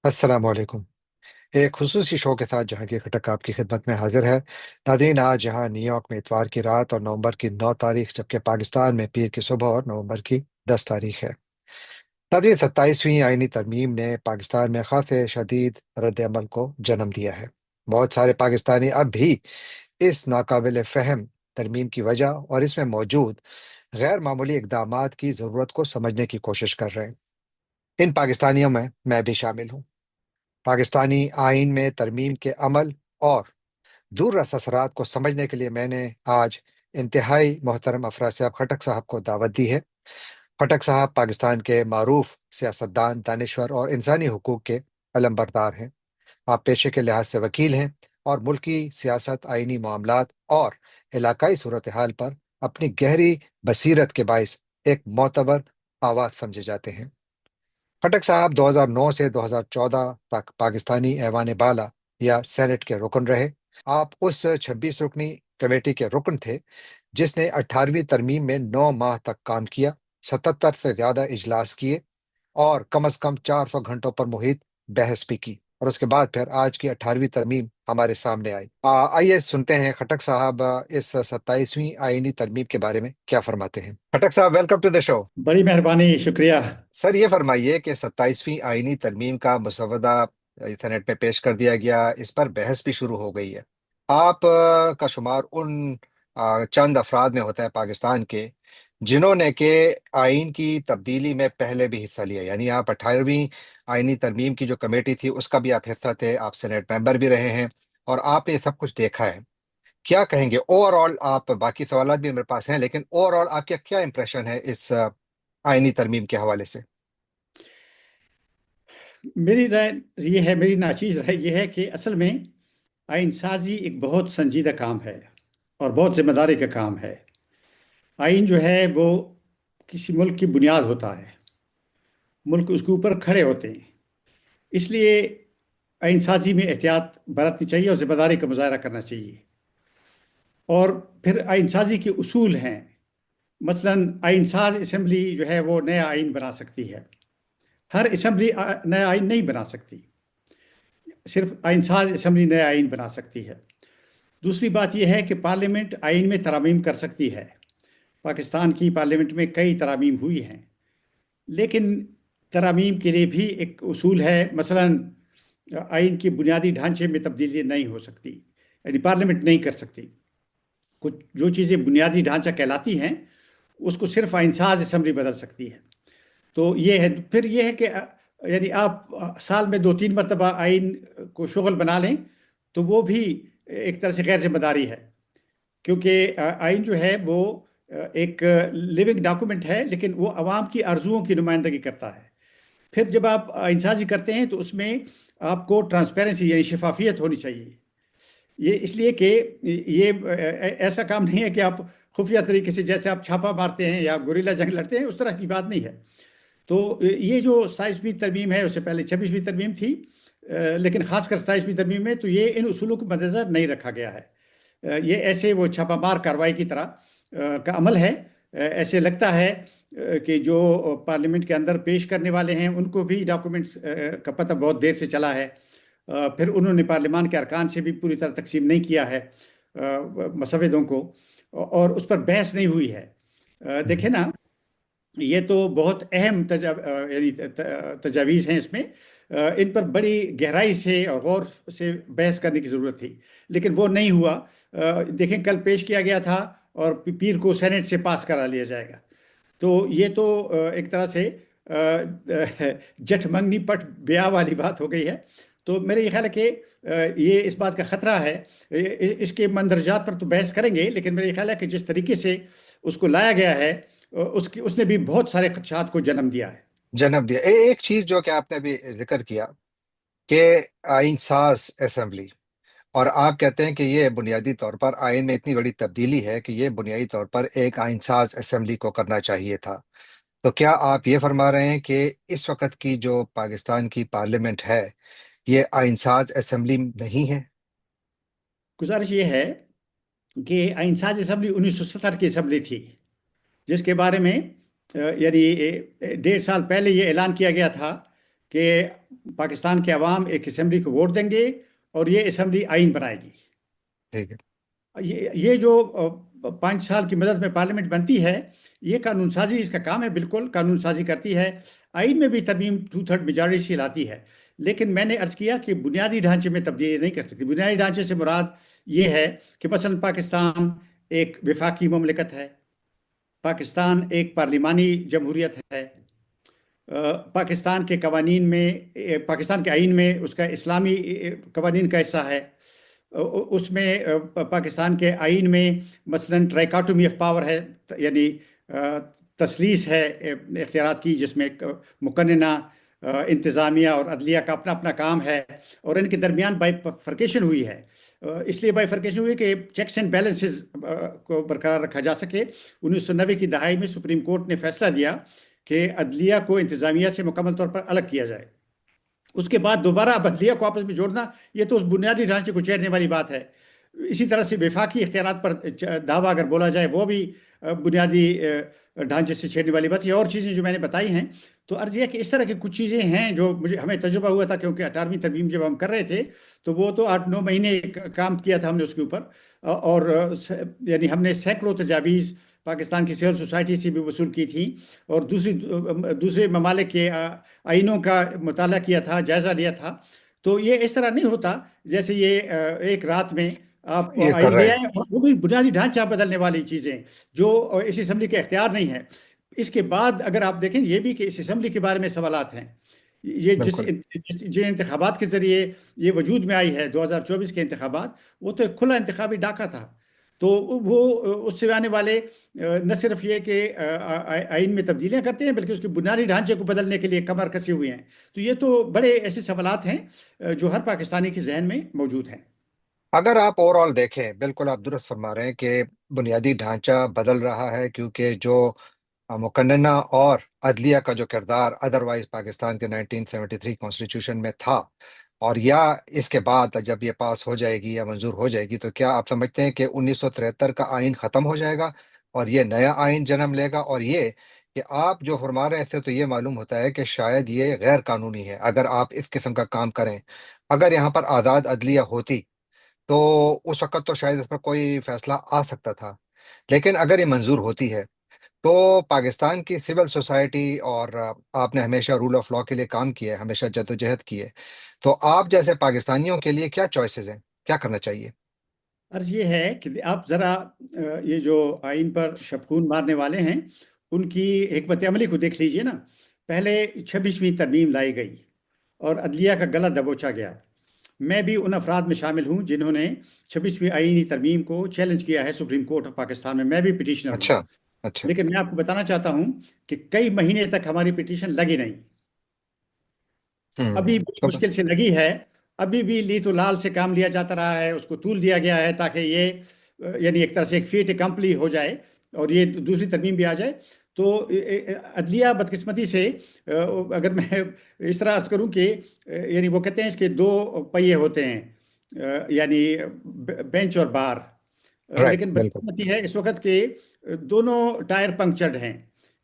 السلام علیکم۔ ایک خصوصی شو کے ساتھ جہانگیر کھٹک آپ کی خدمت میں حاضر ہے۔ ناظرین، آج یہاں نیو یارک میں اتوار کی رات اور نومبر کی 9 تاریخ، جبکہ پاکستان میں پیر کی صبح اور نومبر کی 10 تاریخ ہے۔ ناظرین، 27ویں آئینی ترمیم نے پاکستان میں خاصے شدید رد عمل کو جنم دیا ہے۔ بہت سارے پاکستانی اب بھی اس ناقابل فہم ترمیم کی وجہ اور اس میں موجود غیر معمولی اقدامات کی ضرورت کو سمجھنے کی کوشش کر رہے ہیں۔ ان پاکستانیوں میں بھی شامل ہوں۔ پاکستانی آئین میں ترمیم کے عمل اور دور رس اثرات کو سمجھنے کے لیے میں نے آج انتہائی محترم افراسیاب خٹک صاحب کو دعوت دی ہے۔ خٹک صاحب پاکستان کے معروف سیاستدان، دانشور اور انسانی حقوق کے علمبردار ہیں۔ آپ پیشے کے لحاظ سے وکیل ہیں اور ملکی سیاست، آئینی معاملات اور علاقائی صورتحال پر اپنی گہری بصیرت کے باعث ایک معتبر آواز سمجھے جاتے ہیں۔ خٹک صاحب 2009 سے 2014 تک پاکستانی ایوان بالا یا سینٹ کے رکن رہے۔ آپ اس 26 رکنی کمیٹی کے رکن تھے جس نے 18ویں ترمیم میں 9 ماہ تک کام کیا، 77 سے زیادہ اجلاس کیے اور کم از کم 400 گھنٹوں پر محیط بحث بھی کی، اور اس کے بعد پھر آج کی 18ویں ترمیم ہمارے سامنے آئی۔ آئیے سنتے ہیں خٹک صاحب اس 27ویں آئینی ترمیم کے بارے میں کیا فرماتے ہیں۔ خٹک صاحب، ویلکم ٹو دا شو۔ بڑی مہربانی، شکریہ۔ سر، یہ فرمائیے کہ 27ویں آئینی ترمیم کا مسودہ سینیٹ میں پیش کر دیا گیا، اس پر بحث بھی شروع ہو گئی ہے۔ آپ کا شمار ان چند افراد میں ہوتا ہے پاکستان کے جنہوں نے کہ آئین کی تبدیلی میں پہلے بھی حصہ لیا، یعنی آپ 18ویں آئینی ترمیم کی جو کمیٹی تھی اس کا بھی آپ حصہ تھے، آپ سینیٹ ممبر بھی رہے ہیں اور آپ نے یہ سب کچھ دیکھا ہے۔ کیا کہیں گے اوور آل؟ آپ باقی سوالات بھی میرے پاس ہیں، لیکن اوور آل آپ کا کیا امپریشن ہے اس آئینی ترمیم کے حوالے سے؟ میری رائے یہ ہے، میری ناچیز رائے یہ ہے کہ اصل میں آئین سازی ایک بہت سنجیدہ کام ہے اور بہت ذمہ داری کا کام ہے۔ آئین جو ہے وہ کسی ملک کی بنیاد ہوتا ہے، ملک اس کے اوپر کھڑے ہوتے ہیں۔ اس لیے آئین سازی میں احتیاط برتنی چاہیے اور ذمہ داری کا مظاہرہ کرنا چاہیے۔ اور پھر آئین سازی کے اصول ہیں، مثلاً آئین ساز اسمبلی جو ہے وہ نیا آئین بنا سکتی ہے۔ ہر اسمبلی نیا آئین نہیں بنا سکتی، صرف آئین ساز اسمبلی نیا آئین بنا سکتی ہے۔ دوسری بات یہ ہے کہ پارلیمنٹ آئین میں ترامیم کر سکتی ہے۔ پاکستان کی پارلیمنٹ میں کئی ترامیم ہوئی ہیں، لیکن ترامیم کے لیے بھی ایک اصول ہے۔ مثلاً آئین کی بنیادی ڈھانچے میں تبدیلی نہیں ہو سکتی، یعنی پارلیمنٹ نہیں کر سکتی۔ کچھ جو چیزیں بنیادی ڈھانچہ کہلاتی ہیں اس کو صرف آئین ساز اسمبلی بدل سکتی ہے۔ تو یہ ہے۔ پھر یہ ہے کہ یعنی آپ سال میں 2-3 مرتبہ آئین کو شغل بنا لیں تو وہ بھی ایک طرح سے غیر ذمہ داری ہے، کیونکہ آئین جو ہے وہ ایک لیونگ ڈاکومنٹ ہے، لیکن وہ عوام کی آرزوؤں کی نمائندگی کرتا ہے۔ پھر جب آپ آئین سازی کرتے ہیں تو اس میں آپ کو ٹرانسپیرنسی یعنی شفافیت ہونی چاہیے۔ یہ اس لیے کہ یہ ایسا کام نہیں ہے کہ آپ خفیہ طریقے سے جیسے آپ چھاپا مارتے ہیں یا گوریلا جنگ لڑتے ہیں، اس طرح کی بات نہیں ہے۔ تو یہ جو 27ویں ترمیم ہے، اس سے پہلے 26ویں ترمیم تھی، لیکن خاص کر 27ویں ترمیم میں تو یہ ان اصولوں کو مد نظر نہیں رکھا گیا ہے۔ یہ ایسے وہ چھاپا مار کارروائی کی طرح کا عمل ہے۔ ایسے لگتا ہے کہ جو پارلیمنٹ کے اندر پیش کرنے والے ہیں ان کو بھی ڈاکومنٹس کا پتہ بہت دیر سے چلا ہے۔ پھر انہوں نے پارلیمان کے ارکان سے بھی پوری طرح تقسیم نہیں کیا ہے مسودوں کو، اور اس پر بحث نہیں ہوئی ہے۔ دیکھیں نا، یہ تو بہت اہم یعنی تجاویز ہیں، اس میں ان پر بڑی گہرائی سے اور غور سے بحث کرنے کی ضرورت تھی، لیکن وہ نہیں ہوا۔ دیکھیں، کل پیش کیا گیا تھا اور پیر کو سینٹ سے پاس کرا لیا جائے گا۔ تو یہ تو ایک طرح سے جٹھ منگنی پٹ بیاہ والی بات ہو گئی ہے۔ تو میرے یہ خیال ہے کہ یہ اس بات کا خطرہ ہے۔ اس کے مندرجات پر تو بحث کریں گے، لیکن میرے خیال ہے کہ جس طریقے سے اس کو لایا گیا ہے اس نے بھی بہت سارے خدشات کو جنم دیا ہے۔ جنم دیا۔ ایک چیز جو کہ آپ نے ابھی ذکر کیا کہ آئین ساز اسمبلی، اور آپ کہتے ہیں کہ یہ بنیادی طور پر آئین میں اتنی بڑی تبدیلی ہے کہ یہ بنیادی طور پر ایک آئین ساز اسمبلی کو کرنا چاہیے تھا، تو کیا آپ یہ فرما رہے ہیں کہ اس وقت کی جو پاکستان کی پارلیمنٹ ہے یہ آئین ساز اسمبلی نہیں ہے؟ گزارش یہ ہے کہ آئین ساز اسمبلی 1970 کی اسمبلی تھی، جس کے بارے میں یعنی 1.5 سال پہلے یہ اعلان کیا گیا تھا کہ پاکستان کے عوام ایک اسمبلی کو ووٹ دیں گے اور یہ اسمبلی آئین بنائے گی۔ ٹھیک ہے۔ یہ جو 5 سال کی مدت میں پارلیمنٹ بنتی ہے، یہ قانون سازی اس کا کام ہے، بالکل قانون سازی کرتی ہے، آئین میں بھی ترمیم 2/3 میجارٹی سے لاتی ہے۔ لیکن میں نے عرض کیا کہ بنیادی ڈھانچے میں تبدیلی نہیں کر سکتی۔ بنیادی ڈھانچے سے مراد یہ ہے کہ مثلا پاکستان ایک وفاقی مملکت ہے، پاکستان ایک پارلیمانی جمہوریت ہے، پاکستان کے قوانین میں، پاکستان کے آئین میں اس کا اسلامی قوانین کا حصہ ہے۔ اس میں پاکستان کے آئین میں مثلا ٹرائکاٹومی آف پاور ہے، یعنی تثلیث ہے اختیارات کی، جس میں مقننہ، انتظامیہ اور عدلیہ کا اپنا اپنا کام ہے، اور ان کے درمیان بائی فرکیشن ہوئی ہے۔ اس لیے بائی فرکیشن ہوئی کہ چیکس اینڈ بیلنسز کو برقرار رکھا جا سکے۔ 1990 کی دہائی میں سپریم کورٹ نے فیصلہ دیا کہ عدلیہ کو انتظامیہ سے مکمل طور پر الگ کیا جائے۔ اس کے بعد دوبارہ اب عدلیہ کو آپس میں جوڑنا، یہ تو اس بنیادی ڈھانچے کو چھیڑنے والی بات ہے۔ اسی طرح سے وفاقی اختیارات پر دعویٰ اگر بولا جائے، وہ بھی بنیادی ڈھانچے سے چھیڑنے والی بات ہے۔ اور چیزیں جو میں نے بتائی ہیں، تو عرض یہ کہ اس طرح کی کچھ چیزیں ہیں جو ہمیں تجربہ ہوا تھا، کیونکہ 18ویں ترمیم جب ہم کر رہے تھے تو وہ تو 8-9 مہینے کام کیا تھا ہم نے اس کے اوپر، اور یعنی ہم نے سینکڑوں تجاویز پاکستان کی سول سوسائٹی سے بھی وصول کی تھی، اور دوسرے ممالک کے آئینوں کا مطالعہ کیا تھا، جائزہ لیا تھا۔ تو یہ اس طرح نہیں ہوتا جیسے یہ ایک رات میں آپ یہ کر آئین رہے لے ہیں۔ آئیں، اور وہ بھی بنیادی ڈھانچہ بدلنے والی چیزیں جو اس اسمبلی کے اختیار نہیں ہے۔ اس کے بعد اگر آپ دیکھیں یہ بھی کہ اس اسمبلی کے بارے میں سوالات ہیں، یہ بالکل۔ جن انتخابات کے ذریعے یہ وجود میں آئی ہے، 2024 کے انتخابات، وہ تو ایک کھلا انتخابی ڈاکہ تھا۔ تو وہ اس سے آنے والے نہ صرف یہ کہ آئین میں تبدیلیاں کرتے ہیں، بلکہ اس کے بنیادی ڈھانچے کو بدلنے کے لیے کمر کسی ہوئے ہیں۔ تو یہ تو بڑے ایسے سوالات ہیں جو ہر پاکستانی کے ذہن میں موجود ہیں۔ اگر آپ اوور آل دیکھیں، بالکل آپ درست فرما رہے ہیں کہ بنیادی ڈھانچہ بدل رہا ہے، کیونکہ جو مقننہ اور عدلیہ کا جو کردار ادروائز پاکستان کے 1973 کانسٹیٹیوشن میں تھا، اور یا اس کے بعد جب یہ پاس ہو جائے گی یا منظور ہو جائے گی، تو کیا آپ سمجھتے ہیں کہ 1973 کا آئین ختم ہو جائے گا اور یہ نیا آئین جنم لے گا؟ اور یہ کہ آپ جو فرما رہے ہیں، اس سے تو یہ معلوم ہوتا ہے کہ شاید یہ غیر قانونی ہے اگر آپ اس قسم کا کام کریں۔ اگر یہاں پر آزاد عدلیہ ہوتی تو اس وقت تو شاید اس پر کوئی فیصلہ آ سکتا تھا، لیکن اگر یہ منظور ہوتی ہے تو پاکستان کی سول سوسائٹی، اور آپ نے ہمیشہ رول آف لاء کے لیے کام کیا ہے، ہمیشہ جدوجہد کی ہے، تو آپ جیسے پاکستانیوں کے لیے کیا چوائسیز ہیں، کیا کرنا چاہیے؟ عرض یہ ہے کہ آپ ذرا یہ جو آئین پر شبخون مارنے والے ہیں، ان کی حکمت عملی کو دیکھ لیجئے نا۔ پہلے 26ویں ترمیم لائی گئی اور عدلیہ کا گلا دبوچا گیا۔ میں بھی ان افراد میں شامل ہوں جنہوں نے 26ویں آئینی ترمیم کو چیلنج کیا ہے سپریم کورٹ آف پاکستان میں، میں بھی پٹیشنر ہوں۔ اچھا، اچھا۔ لیکن میں آپ کو بتانا چاہتا ہوں کہ کئی مہینے تک ہماری پٹیشن لگی نہیں، ابھی بڑی تو مشکل سے لگی ہے۔ ابھی بھی لیت و لال سے کام لیا جاتا رہا ہے، اس کو طول دیا گیا ہے تاکہ یہ یعنی ایک طرح سے ایک فیٹ کمپلی ہو جائے اور یہ دوسری ترمیم بھی آ جائے۔ تو عدلیہ بدقسمتی سے اگر میں اس طرح عرض کروں کہ یعنی وہ کہتے ہیں اس کے دو پہیے ہوتے ہیں، یعنی بینچ اور بار، رائٹ، لیکن بالکل۔ بدقسمتی ہے اس وقت کہ دونوں ٹائر پنکچرڈ ہیں۔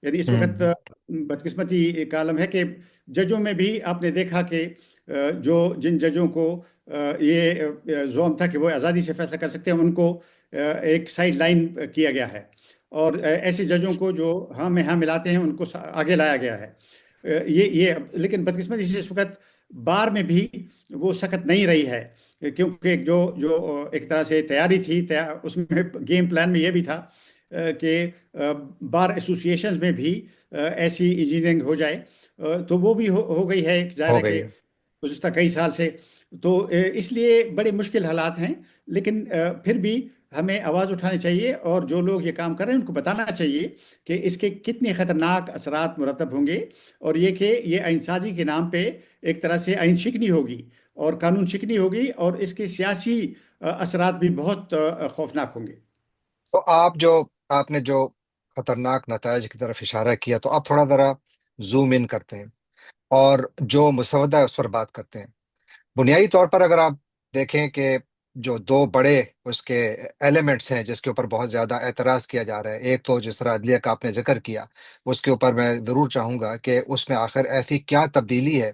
یعنی اس وقت ہوں بدقسمتی کا عالم ہے کہ ججوں میں بھی آپ نے دیکھا کہ جو جن ججوں کو یہ زوم تھا کہ وہ آزادی سے فیصلہ کر سکتے ہیں، ان کو ایک سائیڈ لائن کیا گیا ہے، اور ایسے ججوں کو جو ہاں میں ہاں ملاتے ہیں ان کو آگے لایا گیا ہے۔ یہ لیکن بدقسمتی سے اس وقت بار میں بھی وہ سخت نہیں رہی ہے، کیونکہ جو ایک طرح سے تیاری تھی، اس میں گیم پلان میں یہ بھی تھا کہ بار ایسوسیشنز میں بھی ایسی انجینئرنگ ہو جائے، تو وہ بھی ہو گئی ہے، ظاہر ہو ہے گئی کہ ہے۔ گزشتہ کئی سال سے۔ تو اس لیے بڑے مشکل حالات ہیں، لیکن پھر بھی ہمیں آواز اٹھانی چاہیے، اور جو لوگ یہ کام کر رہے ہیں ان کو بتانا چاہیے کہ اس کے کتنے خطرناک اثرات مرتب ہوں گے، اور یہ کہ یہ آئین سازی کے نام پہ ایک طرح سے آئین شکنی ہوگی اور قانون شکنی ہوگی، اور اس کے سیاسی اثرات بھی بہت خوفناک ہوں گے۔ تو آپ نے جو خطرناک نتائج کی طرف اشارہ کیا، تو آپ تھوڑا ذرا زوم ان کرتے ہیں اور جو مسودہ ہے اس پر بات کرتے ہیں۔ بنیادی طور پر اگر آپ دیکھیں کہ جو دو بڑے اس کے ایلیمنٹس ہیں جس کے اوپر بہت زیادہ اعتراض کیا جا رہا ہے، ایک تو جس طرح عدلیہ کا آپ نے ذکر کیا، اس کے اوپر میں ضرور چاہوں گا کہ اس میں آخر ایسی کیا تبدیلی ہے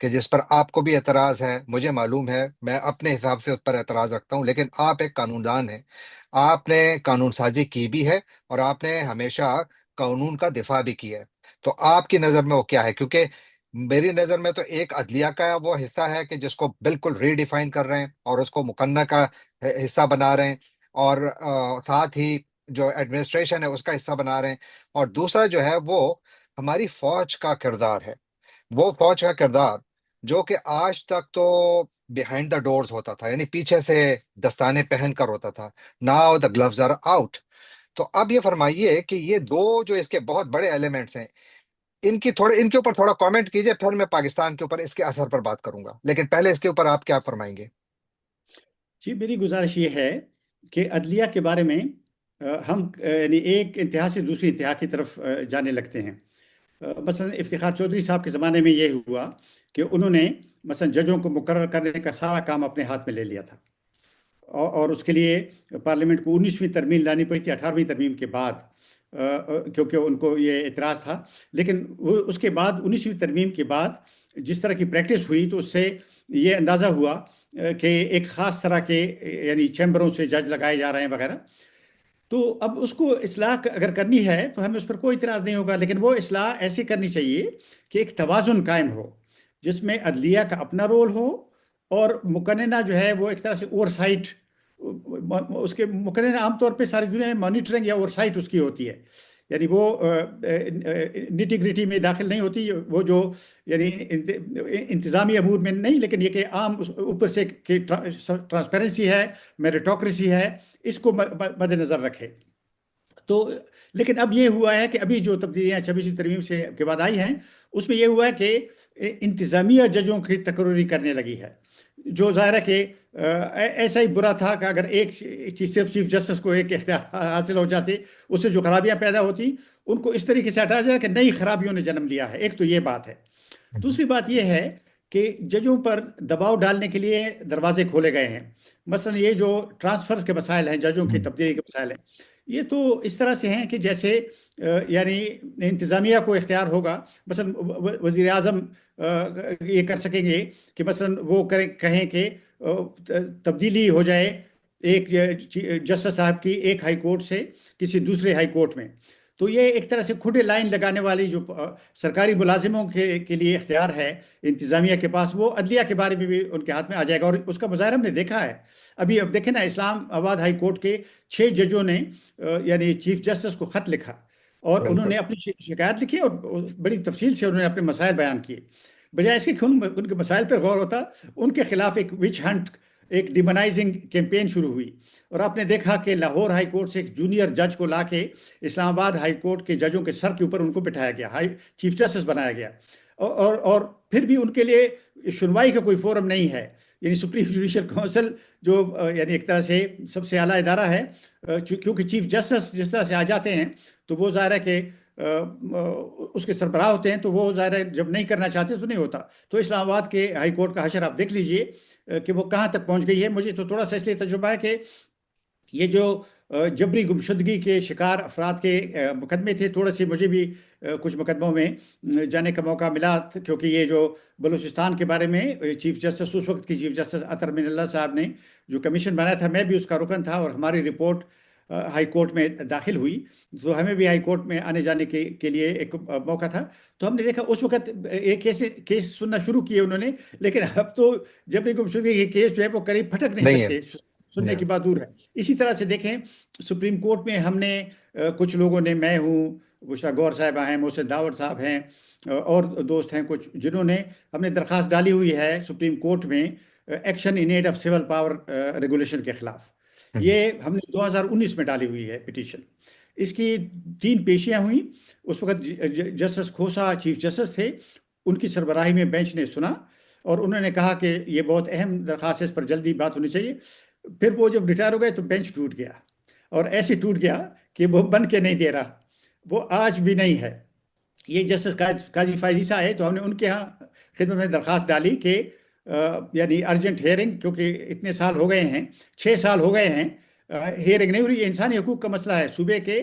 کہ جس پر آپ کو بھی اعتراض ہے، مجھے معلوم ہے، میں اپنے حساب سے اس پر اعتراض رکھتا ہوں، لیکن آپ ایک قانون دان ہیں، آپ نے قانون سازی کی بھی ہے اور آپ نے ہمیشہ قانون کا دفاع بھی کیا ہے، تو آپ کی نظر میں وہ کیا ہے؟ کیونکہ میری نظر میں تو ایک عدلیہ کا وہ حصہ ہے کہ جس کو بالکل ری ڈیفائن کر رہے ہیں اور اس کو مقننہ کا حصہ بنا رہے ہیں، اور ساتھ ہی جو ایڈمنسٹریشن ہے اس کا حصہ بنا رہے ہیں، اور دوسرا جو ہے وہ ہماری فوج کا کردار ہے، وہ فوج کا کردار جو کہ آج تک تو بیہائنڈ دا ڈورز ہوتا تھا، یعنی پیچھے سے دستانے پہن کر ہوتا تھا، now the gloves are out. تو اب یہ فرمائیے کہ یہ دو جو اس کے بہت بڑے ایلیمنٹس ہیں، ان کے اوپر تھوڑا کامنٹ کیجئے، پھر میں پاکستان کے اوپر اس کے اثر پر بات کروں گا، لیکن پہلے اس کے اوپر آپ کیا فرمائیں گے؟ جی، میری گزارش یہ ہے کہ عدلیہ کے بارے میں ہم یعنی ایک انتہا سے دوسری انتہا کی طرف جانے لگتے ہیں۔ مثلا افتخار چودھری صاحب کے زمانے میں یہ ہوا کہ انہوں نے مثلا ججوں کو مقرر کرنے کا سارا کام اپنے ہاتھ میں لے لیا تھا، اور اس کے لیے پارلیمنٹ کو 19ویں ترمیم لانی پڑی تھی 18ویں ترمیم کے بعد، کیونکہ ان کو یہ اعتراض تھا۔ لیکن وہ اس کے بعد 19ویں ترمیم کے بعد جس طرح کی پریکٹس ہوئی تو اس سے یہ اندازہ ہوا کہ ایک خاص طرح کے یعنی چیمبروں سے جج لگائے جا رہے ہیں وغیرہ۔ تو اب اس کو اصلاح اگر کرنی ہے تو ہمیں اس پر کوئی اعتراض نہیں ہوگا، لیکن وہ اصلاح ایسی کرنی چاہیے کہ ایک توازن قائم ہو، جس میں عدلیہ کا اپنا رول ہو اور مقننہ جو ہے وہ ایک طرح سے اوور سائٹ، اس کے مقننہ عام طور پہ ساری دنیا میں مانیٹرنگ یا اوور سائٹ اس کی ہوتی ہے، یعنی وہ نیٹی گریٹی میں داخل نہیں ہوتی، وہ جو یعنی انتظامی امور میں نہیں، لیکن یہ کہ عام اوپر سے ٹرانسپیرنسی ہے، میریٹوکریسی ہے، اس کو مد نظر رکھے۔ تو لیکن اب یہ ہوا ہے کہ ابھی جو تبدیلیاں 26ویں ترمیم سے کے بعد آئی ہیں اس میں یہ ہوا ہے کہ انتظامیہ ججوں کی تقرری کرنے لگی ہے، جو ظاہر ہے کہ ایسا ہی برا تھا کہ اگر ایک صرف چیف جسٹس کو ایک اختیار حاصل ہو جاتے، اس سے جو خرابیاں پیدا ہوتی ان کو اس طریقے سے ہٹایا جائے کہ نئی خرابیوں نے جنم لیا ہے۔ ایک تو یہ بات ہے۔ دوسری بات یہ ہے کہ ججوں پر دباؤ ڈالنے کے لیے دروازے کھولے گئے ہیں۔ مثلا یہ جو ٹرانسفر کے مسائل ہیں، ججوں کی تبدیلی کے مسائل ہیں، یہ تو اس طرح سے ہیں کہ جیسے یعنی انتظامیہ کو اختیار ہوگا، مثلا وزیر اعظم یہ کر سکیں گے کہ مثلا وہ کہیں کہ تبدیلی ہو جائے ایک جسٹس صاحب کی ایک ہائی کورٹ سے کسی دوسرے ہائی کورٹ میں۔ تو یہ ایک طرح سے کھڈے لائن لگانے والی جو سرکاری ملازموں کے لیے اختیار ہے انتظامیہ کے پاس، وہ عدلیہ کے بارے میں بھی ان کے ہاتھ میں آ جائے گا، اور اس کا مظاہرہ ہم نے دیکھا ہے۔ اب دیکھیں نا، اسلام آباد ہائی کورٹ کے 6 ججوں نے یعنی چیف جسٹس کو خط لکھا اور انہوں بالکل نے اپنی شکایت لکھی اور بڑی تفصیل سے انہوں نے اپنے مسائل بیان کیے، بجائے اس کے کہ ان کے مسائل پر غور ہوتا، ان کے خلاف ایک وچ ہنٹ، ایک ڈیمونائزنگ کیمپین شروع ہوئی۔ اور آپ نے دیکھا کہ لاہور ہائی کورٹ سے ایک جونیئر جج کو لا کے اسلام آباد ہائی کورٹ کے ججوں کے سر کے اوپر ان کو بٹھایا گیا، چیف جسٹس بنایا گیا، اور پھر بھی ان کے لیے سنوائی کا کوئی فورم نہیں ہے۔ یعنی سپریم جوڈیشل کونسل جو یعنی ایک طرح سے سب سے اعلیٰ ادارہ ہے، کیونکہ چیف جسٹس جس طرح سے آ جاتے ہیں تو وہ ظاہر ہے کہ اس کے سربراہ ہوتے ہیں، تو وہ ظاہر ہے جب نہیں کرنا چاہتے تو نہیں ہوتا۔ تو اسلام آباد کے ہائی کورٹ کا حشر آپ دیکھ لیجئے کہ وہ کہاں تک پہنچ گئی ہے۔ مجھے تو تھوڑا سا اس لیے تجربہ ہے کہ یہ جو جبری گمشدگی کے شکار افراد کے مقدمے تھے، تھوڑے سے مجھے بھی کچھ مقدموں میں جانے کا موقع ملا، کیونکہ یہ جو بلوچستان کے بارے میں چیف جسٹس، اس وقت کی چیف جسٹس اطہر من اللہ صاحب نے جو کمیشن بنایا تھا، میں بھی اس کا رکن تھا، اور ہماری رپورٹ ہائی کورٹ میں داخل ہوئی، تو ہمیں بھی ہائی کورٹ میں آنے جانے کے لیے ایک موقع تھا۔ تو ہم نے دیکھا اس وقت ایک کیس سننا شروع کیے انہوں نے، لیکن اب تو جبری گمشدگی کے کیس جو ہے وہ قریب پھٹک نہیں نہیں ہے، سکتے، سننے کی بات دور ہے۔ اسی طرح سے دیکھیں سپریم کورٹ میں ہم نے کچھ لوگوں نے، میں ہوں، بشرا گور صاحبہ ہیں، محسن داوڑ صاحب ہیں، اور دوست ہیں کچھ، جنہوں نے ہم نے درخواست ڈالی ہوئی ہے سپریم کورٹ میں action in aid of civil power regulation کے خلاف۔ یہ ہم نے 2019 میں ڈالی ہوئی ہے پٹیشن۔ اس کی 3 پیشیاں ہوئیں۔ اس وقت جسٹس کھوسا چیف جسٹس تھے، ان کی سربراہی میں بینچ نے سنا اور انہوں نے کہا کہ یہ بہت اہم درخواست ہے، اس پر جلدی بات ہونی چاہیے۔ پھر وہ جب ریٹائر ہو گئے تو بینچ ٹوٹ گیا، اور ایسے ٹوٹ گیا کہ وہ بن کے نہیں دے رہا، وہ آج بھی نہیں ہے۔ یہ جسٹس قاضی فائزی آئے تو ہم نے ان کے ہاں خدمت میں درخواست ڈالی کہ یعنی ارجنٹ ہیئرنگ، کیونکہ اتنے سال ہو گئے ہیں، 6 سال ہو گئے ہیں، ہیئرنگ نہیں ہو رہی۔ یہ انسانی حقوق کا مسئلہ ہے، صوبے کے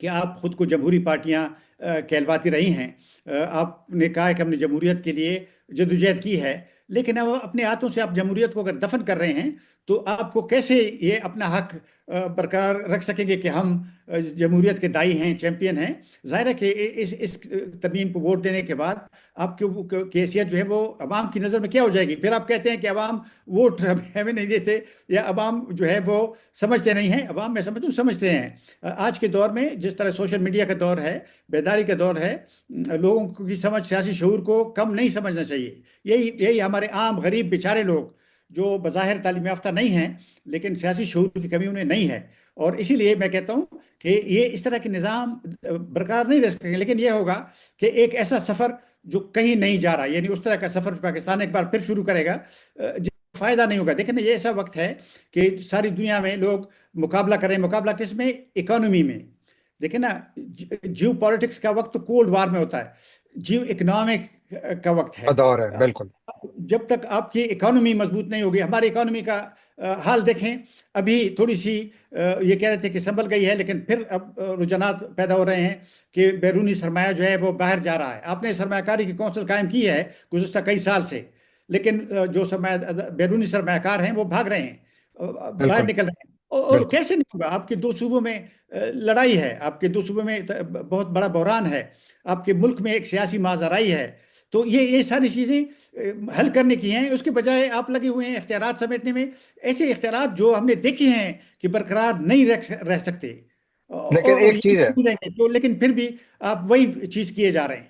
کہ آپ خود کو جمہوری پارٹیاں کہلواتی رہی ہیں، آپ نے کہا ہے کہ ہم نے جمہوریت کے لیے جدوجہد کی ہے، لیکن اب اپنے ہاتھوں سے آپ جمہوریت کو اگر دفن کر رہے ہیں تو آپ کو کیسے یہ اپنا حق برقرار رکھ سکیں گے کہ ہم جمہوریت کے دائی ہیں، چیمپئن ہیں؟ ظاہر ہے کہ اس ترمیم کو ووٹ دینے کے بعد آپ کی حیثیت جو ہے وہ عوام کی نظر میں کیا ہو جائے گی؟ پھر آپ کہتے ہیں کہ عوام ووٹ ہمیں نہیں دیتے، یا عوام جو ہے وہ سمجھتے نہیں ہیں۔ عوام میں سمجھوں سمجھتے ہیں۔ آج کے دور میں جس طرح سوشل میڈیا کا دور ہے، بیداری کا دور ہے، لوگوں کی سمجھ، سیاسی شعور کو کم نہیں سمجھنا چاہیے۔ یہی ہمارے عام غریب بیچارے لوگ جو بظاہر تعلیم یافتہ نہیں ہیں لیکن سیاسی شعور کی کمی انہیں نہیں ہے، اور اسی لیے میں کہتا ہوں کہ یہ اس طرح کے نظام برقرار نہیں رہ سکیں گے، لیکن یہ ہوگا کہ ایک ایسا سفر جو کہیں نہیں جا رہا، یعنی اس طرح کا سفر پاکستان ایک بار پھر شروع کرے گا جس کا فائدہ نہیں ہوگا۔ دیکھیں نا، یہ ایسا وقت ہے کہ ساری دنیا میں لوگ مقابلہ کریں۔ مقابلہ کس میں؟ اکانومی میں۔ دیکھیں نا، جیو پالیٹکس کا وقت تو کولڈ وار میں ہوتا ہے، جیو اکنامک کا وقت ہے۔ دور ہے بالکل۔ جب تک آپ کی اکانومی مضبوط نہیں ہوگی، ہماری اکانومی کا حال دیکھیں، ابھی تھوڑی سی یہ کہہ رہے تھے کہ سنبھل گئی ہے، لیکن پھر اب رجحانات پیدا ہو رہے ہیں کہ بیرونی سرمایہ جو ہے وہ باہر جا رہا ہے۔ آپ نے سرمایہ کاری کی کونسل قائم کی ہے گزشتہ کئی سال سے، لیکن جو بیرونی سرمایہ کار ہیں وہ بھاگ رہے ہیں، باہر بالکل نکل رہے ہیں۔ اور بالکل کیسے نہیں ہوگا؟ آپ کے دو صوبوں میں لڑائی ہے، آپ کے دو صوبوں میں بہت بڑا بحران ہے، آپ کے ملک میں ایک سیاسی ماجرائی ہے۔ تو یہ ساری چیزیں حل کرنے کی ہیں، اس کے بجائے آپ لگے ہوئے ہیں اختیارات سمیٹنے میں، ایسے اختیارات جو ہم نے دیکھے ہیں کہ برقرار نہیں رہ سکتے، لیکن اور ایک یہ چیز ہے، نہیں رہیں گے تو، لیکن پھر بھی آپ وہی چیز کیے جا رہے ہیں۔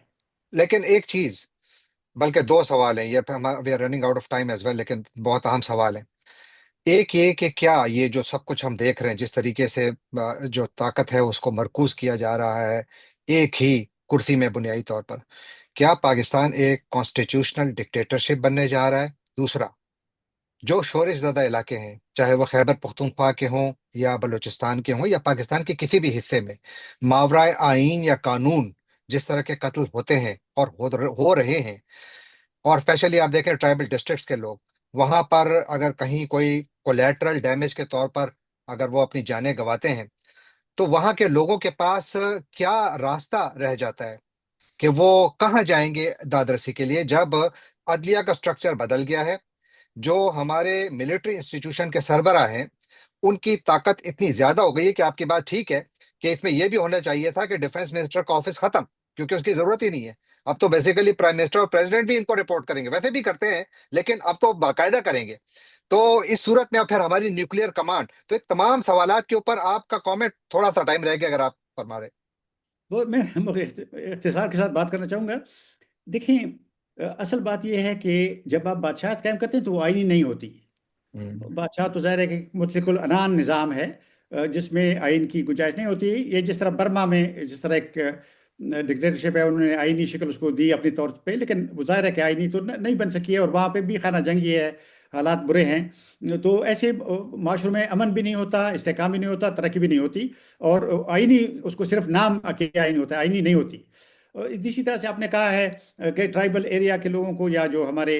لیکن ایک چیز، بلکہ دو سوال ہیں یہ، we are running out of time as well, لیکن بہت اہم سوال ہے۔ ایک یہ کہ کیا یہ جو سب کچھ ہم دیکھ رہے ہیں، جس طریقے سے جو طاقت ہے اس کو مرکوز کیا جا رہا ہے ایک ہی کرسی میں بنیادی طور پر، کیا پاکستان ایک کانسٹیٹیوشنل ڈکٹیٹرشپ بننے جا رہا ہے؟ دوسرا، جو شورش زدہ علاقے ہیں، چاہے وہ خیبر پختونخوا کے ہوں یا بلوچستان کے ہوں یا پاکستان کے کسی بھی حصے میں، ماورائے آئین یا قانون جس طرح کے قتل ہوتے ہیں اور ہو رہے ہیں، اور اسپیشلی آپ دیکھیں ٹرائبل ڈسٹرکٹس کے لوگ، وہاں پر اگر کہیں کوئی کولیٹرل ڈیمیج کے طور پر اگر وہ اپنی جانیں گنواتے ہیں، تو وہاں کے لوگوں کے پاس کیا راستہ رہ جاتا ہے کہ وہ کہاں جائیں گے داد رسی کے لیے، جب عدلیہ کا سٹرکچر بدل گیا ہے؟ جو ہمارے ملٹری انسٹیٹیوشن کے سربراہ ہیں ان کی طاقت اتنی زیادہ ہو گئی ہے کہ آپ کی بات ٹھیک ہے کہ اس میں یہ بھی ہونا چاہیے تھا کہ ڈیفنس منسٹر کا آفس ختم، کیونکہ اس کی ضرورت ہی نہیں ہے۔ اب تو بیسیکلی پرائم منسٹر اور پریزیڈنٹ بھی ان کو رپورٹ کریں گے، ویسے بھی کرتے ہیں لیکن اب تو باقاعدہ کریں گے۔ تو اس صورت میں اب پھر ہماری نیوکلیئر کمانڈ، تو ایک تمام سوالات کے اوپر آپ کا کامنٹ، تھوڑا سا ٹائم رہ گیا اگر آپ فرما رہے۔ وہ میں اختصار کے ساتھ بات کرنا چاہوں گا۔ دیکھیں، اصل بات یہ ہے کہ جب آپ بادشاہت قائم کرتے ہیں تو وہ آئینی نہیں ہوتی۔ ہوں، بادشاہ تو ظاہر ہے کہ مطلق العنان نظام ہے، جس میں آئین کی گنجائش نہیں ہوتی۔ یہ جس طرح برما میں جس طرح ایک ڈکٹیٹرشپ ہے، انہوں نے آئینی شکل اس کو دی اپنی طور پہ، لیکن وہ ظاہر ہے کہ آئینی تو نہیں بن سکی ہے، اور وہاں پہ بھی خانہ جنگی ہے، حالات برے ہیں۔ تو ایسے معاشروں میں امن بھی نہیں ہوتا، استحکام بھی نہیں ہوتا، ترقی بھی نہیں ہوتی، اور آئینی اس کو صرف نام کے آئین ہوتا ہے، آئینی نہیں ہوتی۔ اسی طرح سے آپ نے کہا ہے کہ ٹرائبل ایریا کے لوگوں کو، یا جو ہمارے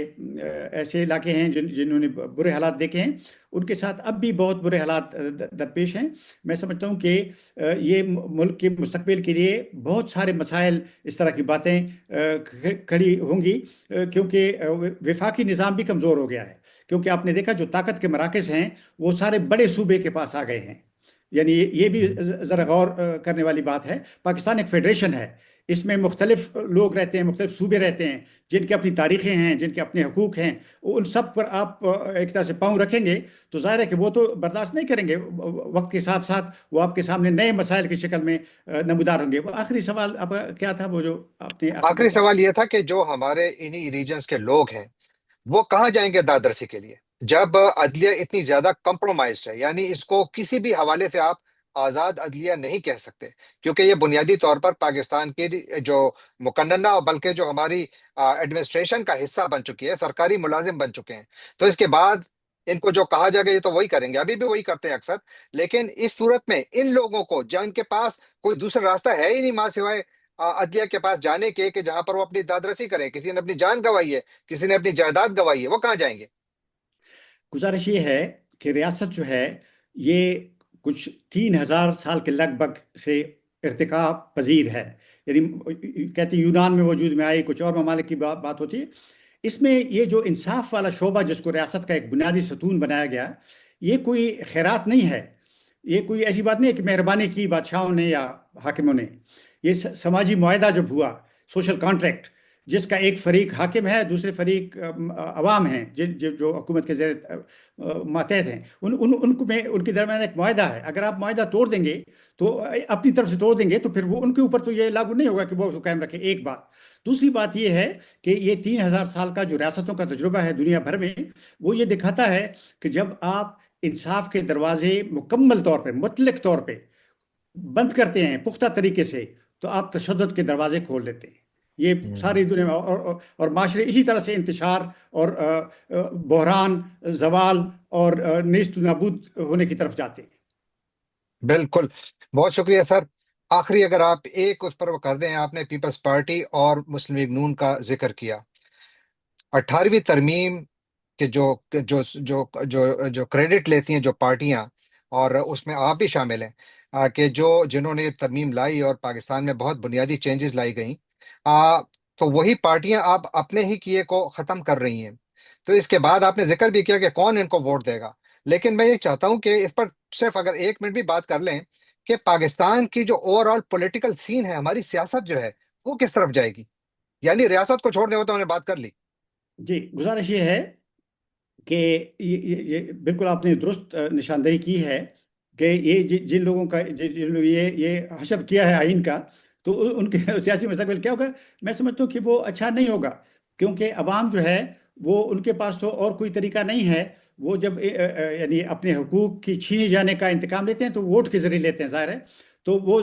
ایسے علاقے ہیں جنہوں نے برے حالات دیکھے ہیں، ان کے ساتھ اب بھی بہت برے حالات درپیش ہیں۔ میں سمجھتا ہوں کہ یہ ملک کے مستقبل کے لیے بہت سارے مسائل، اس طرح کی باتیں کھڑی ہوں گی، کیونکہ وفاقی نظام بھی کمزور ہو گیا ہے۔ کیونکہ آپ نے دیکھا جو طاقت کے مراکز ہیں وہ سارے بڑے صوبے کے پاس آ گئے ہیں۔ یعنی یہ بھی ذرا غور کرنے والی بات ہے۔ پاکستان ایک فیڈریشن ہے، اس میں مختلف لوگ رہتے ہیں، مختلف صوبے رہتے ہیں، جن کی اپنی تاریخیں ہیں، جن کے اپنے حقوق ہیں۔ ان سب پر آپ ایک طرح سے پاؤں رکھیں گے تو ظاہر ہے کہ وہ تو برداشت نہیں کریں گے، وقت کے ساتھ ساتھ وہ آپ کے سامنے نئے مسائل کی شکل میں نمودار ہوں گے۔ وہ آخری سوال آپ کا کیا تھا، وہ جو آپ نے آخر میں آخری کہا؟ سوال یہ تھا کہ جو ہمارے انہی ریجنز کے لوگ ہیں وہ کہاں جائیں گے دادرسی کے لیے، جب عدلیہ اتنی زیادہ کمپرومائزڈ ہے؟ یعنی اس کو کسی بھی حوالے سے آپ آزاد عدلیہ نہیں کہہ سکتے، کیونکہ یہ بنیادی طور پر پاکستان کی جو مقننہ اور بلکہ جو ہماری ایڈمنسٹریشن کا حصہ بن چکی ہے، سرکاری ملازم بن چکے ہیں، تو اس کے بعد ان کو جو کہا جائے گا یہ تو وہی کریں گے، ابھی بھی وہی کرتے ہیں اکثر۔ لیکن اس صورت میں ان لوگوں کو جن کے پاس کوئی دوسرا راستہ ہے ہی نہیں ماں سوائے عدلیہ کے پاس جانے کے، کہ جہاں پر وہ اپنی دادرسی کریں، کسی نے اپنی جان گنوائی ہے، کسی نے اپنی جائیداد گنوائی ہے، وہ کہاں جائیں گے؟ گزارش یہ ہے کہ ریاست جو ہے یہ کچھ 3000 سال کے لگ بھگ سے ارتقا پذیر ہے. یعنی کہتے ہیں یونان میں وجود میں آئی، کچھ اور ممالک کی بات ہوتی ہے. اس میں یہ جو انصاف والا شعبہ جس کو ریاست کا ایک بنیادی ستون بنایا گیا، یہ کوئی خیرات نہیں ہے. یہ کوئی ایسی بات نہیں ہے کہ مہربانی کی بادشاہوں نے یا حاکموں نے. یہ سماجی معاہدہ جب ہوا، سوشل کانٹریکٹ، جس کا ایک فریق حاکم ہے، دوسرے فریق عوام ہیں، جو حکومت کے زیر ماتحت ہیں، ان کے درمیان ایک معاہدہ ہے. اگر آپ معاہدہ توڑ دیں گے تو اپنی طرف سے توڑ دیں گے تو پھر وہ ان کے اوپر تو یہ لاگو نہیں ہوگا کہ وہ اس کو قائم رکھے. ایک بات. دوسری بات یہ ہے کہ یہ 3,000 سال کا جو ریاستوں کا تجربہ ہے دنیا بھر میں، وہ یہ دکھاتا ہے کہ جب آپ انصاف کے دروازے مکمل طور پہ، مطلق طور پہ بند کرتے ہیں پختہ طریقے سے، تو آپ تشدد کے دروازے کھول دیتے ہیں. یہ ہوں، ساری دنیا میں اور معاشرے اسی طرح سے انتشار اور بحران، زوال اور نیست و نابود ہونے کی طرف جاتے ہیں. بالکل. بہت شکریہ سر. آخری اگر آپ ایک اس پر وہ کر دیں، آپ نے پیپلز پارٹی اور مسلم لیگ نون کا ذکر کیا. 18ویں ترمیم کہ جو جو جو کریڈٹ لیتی ہیں جو پارٹیاں، اور اس میں آپ بھی شامل ہیں، کہ جنہوں نے یہ ترمیم لائی اور پاکستان میں بہت بنیادی چینجز لائی گئیں، تو وہی پارٹیاں آپ اپنے ہی کیے کو ختم کر رہی ہیں. تو اس کے بعد آپ نے ذکر بھی کیا کہ کون ان کو ووٹ دے گا. لیکن میں یہ چاہتا ہوں کہ اس پر صرف اگر 1 منٹ بھی بات کر لیں کہ پاکستان کی جو اوور آل پولیٹیکل سین ہے، ہماری سیاست جو ہے، وہ کس طرف جائے گی. یعنی ریاست کو چھوڑ دیں، وہ تو ہم نے بات کر لی. جی، گزارش یہ ہے کہ یہ بالکل آپ نے درست نشاندہی کی ہے کہ یہ جن لوگوں کا جن لوگ یہ حشر کیا ہے آئین کا، تو ان کے سیاسی مستقبل کیا ہوگا. میں سمجھتا ہوں کہ وہ اچھا نہیں ہوگا، کیونکہ عوام جو ہے وہ ان کے پاس تو اور کوئی طریقہ نہیں ہے. وہ جب یعنی اپنے حقوق کی چھینے جانے کا انتقام لیتے ہیں تو ووٹ کے ذریعے لیتے ہیں، ظاہر ہے. تو وہ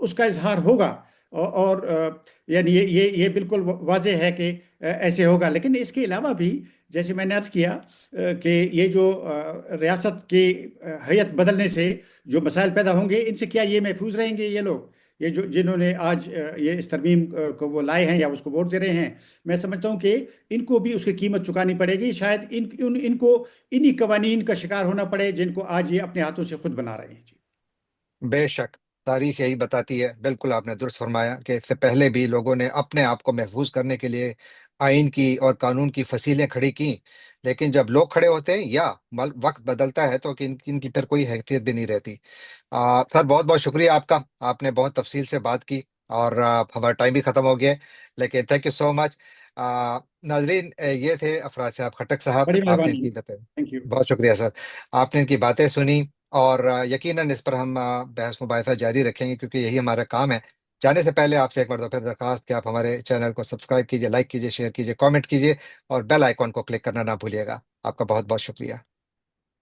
اس کا اظہار ہوگا. اور یعنی یہ بالکل واضح ہے کہ ایسے ہوگا. لیکن اس کے علاوہ بھی جیسے میں نے عرض کیا کہ یہ جو ریاست کی حیت بدلنے سے جو مسائل پیدا ہوں گے، ان سے کیا یہ محفوظ رہیں گے یہ لوگ، یہ جنہوں نے آج یہ اس ترمیم کو وہ لائے ہیں یا اس کو ووٹ دے رہے ہیں. میں سمجھتا ہوں کہ ان کو بھی اس کی قیمت چکانی پڑے گی. شاید ان کو انہی قوانین کا شکار ہونا پڑے جن کو آج یہ اپنے ہاتھوں سے خود بنا رہے ہیں. جی. بے شک. تاریخ یہی بتاتی ہے. بالکل آپ نے درست فرمایا کہ اس سے پہلے بھی لوگوں نے اپنے آپ کو محفوظ کرنے کے لیے آئین کی اور قانون کی فصیلیں کھڑی کی. لیکن جب لوگ کھڑے ہوتے ہیں یا وقت بدلتا ہے تو ان کی پھر کوئی حیثیت بھی نہیں رہتی. سر، بہت بہت شکریہ آپ کا. آپ نے بہت تفصیل سے بات کی اور ہمارا ٹائم بھی ختم ہو گیا ہے. لیکن تھینک یو سو مچ. ناظرین، یہ تھے افراز صاحب خٹک صاحب. بڑی آپ نے ان مہربانی. کی باتیں، تھینک یو. بہت شکریہ سر. آپ نے ان کی باتیں سنی اور یقیناً اس پر ہم بحث مباحثہ جاری رکھیں گے، کیونکہ یہی ہمارا کام ہے. جانے سے پہلے آپ سے ایک مرتبہ پھر درخواست کہ آپ ہمارے چینل کو سبسکرائب کیجیے، لائک کیجیے، شیئر کیجیے، کامنٹ کیجیے اور بیل آئیکن کو کلک کرنا نہ بھولیے گا. آپ کا بہت بہت شکریہ.